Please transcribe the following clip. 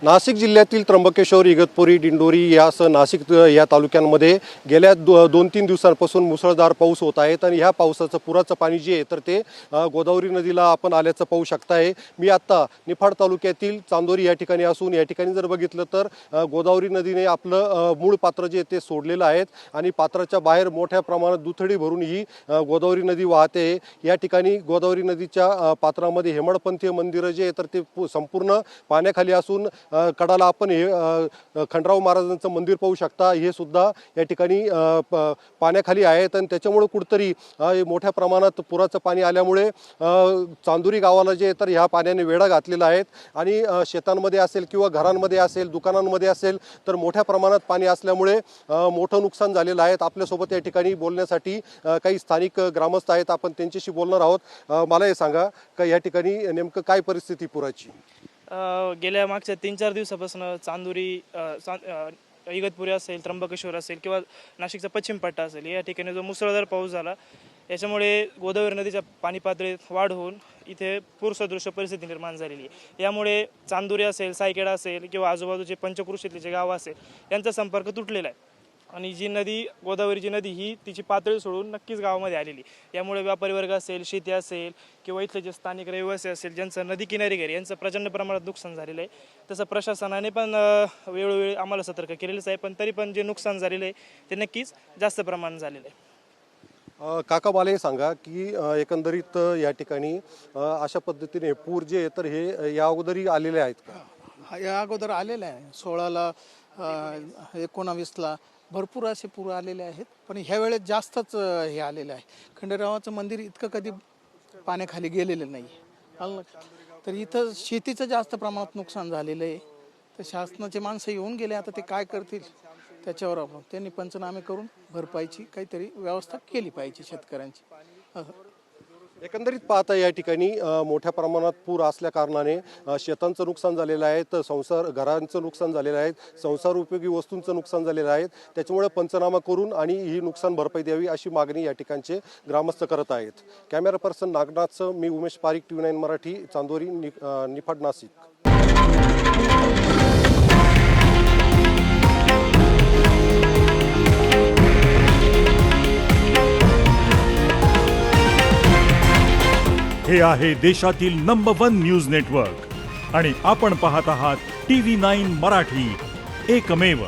नाशिक जिल्ह्यातील त्र्यंबकेश्वर, इगतपुरी, दिंडोरी यासह नाशिक या तालुक्यांमध्ये गेल्या 2-3 दिवसांपासून मुसळधार पाऊस होत आहे आणि ह्या पावसाचं पुराचं पाणी जे आहे तर ते गोदावरी नदीला आपण आल्याचं पाहू शकताय। मी आता निफाड तालुक्यातील चांदोरी या ठिकाणी असून या ठिकाणी जर बघितलं तर गोदावरी नदीने आपलं मूळ पात्र जे ते सोडलेलं आहे आणि पात्राच्या बाहेर मोठ्या प्रमाणात दुथडी भरून ही गोदावरी नदी वाहते। या ठिकाणी गोदावरी नदीच्या पात्रामध्ये हेमाडपंथीय मंदिर जे तर ते संपूर्ण पाण्याखाली असून कडाला आपण हे खंडराव महाराजांचं मंदिर पाहू शकता, हे सुद्धा या ठिकाणी पाण्याखाली आहेत आणि त्याच्यामुळे कुठतरी मोठ्या प्रमाणात पुराचं पाणी आल्यामुळे चांदोरी गावाला जे तर ह्या पाण्याने वेढा घातलेला आहे आणि शेतांमध्ये असेल किंवा घरांमध्ये असेल, दुकानांमध्ये असेल तर मोठ्या प्रमाणात पाणी असल्यामुळे मोठं नुकसान झालेलं आहे। आपल्यासोबत या ठिकाणी बोलण्यासाठी काही स्थानिक ग्रामस्थ आहेत, आपण त्यांच्याशी बोलणार आहोत। मला हे सांगा का या ठिकाणी नेमकं काय परिस्थिती पुराची? गेल्या मागच्या 3-4 दिवसापासून चांदोरी, इगतपुरी असेल, त्र्यंबकेश्वर असेल किंवा नाशिकचा पश्चिम पट्टा असेल या ठिकाणी जो मुसळधार पाऊस झाला याच्यामुळे गोदावरी नदीच्या पाणी पातळीत वाढ होऊन इथे पूरसदृश परिस्थिती निर्माण झालेली आहे। यामुळे चांदोरी असेल, सायखेडा असेल किंवा आजूबाजूचे पंचक्रोशीतले जे गाव असेल यांचा संपर्क तुटलेला आहे आणि जी नदी गोदावरीची नदी ही तिची पातळी सोडून नक्कीच गावामध्ये आलेली। यामुळे व्यापारी वर्ग असेल, शेती असेल किंवा इथले जे स्थानिक रहिवासी असेल ज्यांचं नदी किनारी घर यांचं प्रचंड प्रमाणात नुकसान झालेलं आहे। तसं प्रशासनाने पण वेळोवेळी आम्हाला सतर्क केलेलंच आहे, पण तरी पण जे नुकसान झालेलं आहे ते नक्कीच जास्त प्रमाणात झालेलं आहे। काका मला हे सांगा की एकंदरीत या ठिकाणी अशा पद्धतीने पूर जे आहे तर हे या अगोदरी आलेले आहेत का? या अगोदर आलेलं आहे 16ला 19ला भरपूर असे पूर आलेले आहेत, पण ह्या वेळेस जास्तच हे आलेलं आहे। खंडेरावाचं मंदिर इतकं कधी पाण्याखाली गेलेलं नाही, तर इथं शेतीचं जास्त प्रमाणात नुकसान झालेलं आहे। तर शासनाचे माणसं येऊन गेले, आता ते काय करतील त्याच्यावर त्यांनी पंचनामे करून भरपाईची काहीतरी व्यवस्था केली पाहिजे शेतकऱ्यांची। एकंदरीत पाहता या ठिकाणी मोठ्या प्रमाणात पूर असल्या कारणाने शेतांचं नुकसान झालेलं आहे, तर घरांचं नुकसान झालेलं आहे, संसार उपयोगी वस्तूंचं नुकसान झालेलं आहे। त्याच्यामुळे पंचनामा करून आणि ही नुकसान भरपाई द्यावी अशी मागणी या ठिकाणचे ग्रामस्थ करत आहेत। कॅमेरा पर्सन नागनाथसह मी उमेश पारिक, TV9 मराठी, चांदोरी, निफाड, नाशिक। हे आहे देशातील नंबर 1 न्यूज नेटवर्क आणि आपण पाहत आहात TV9 मराठी, एकमेव।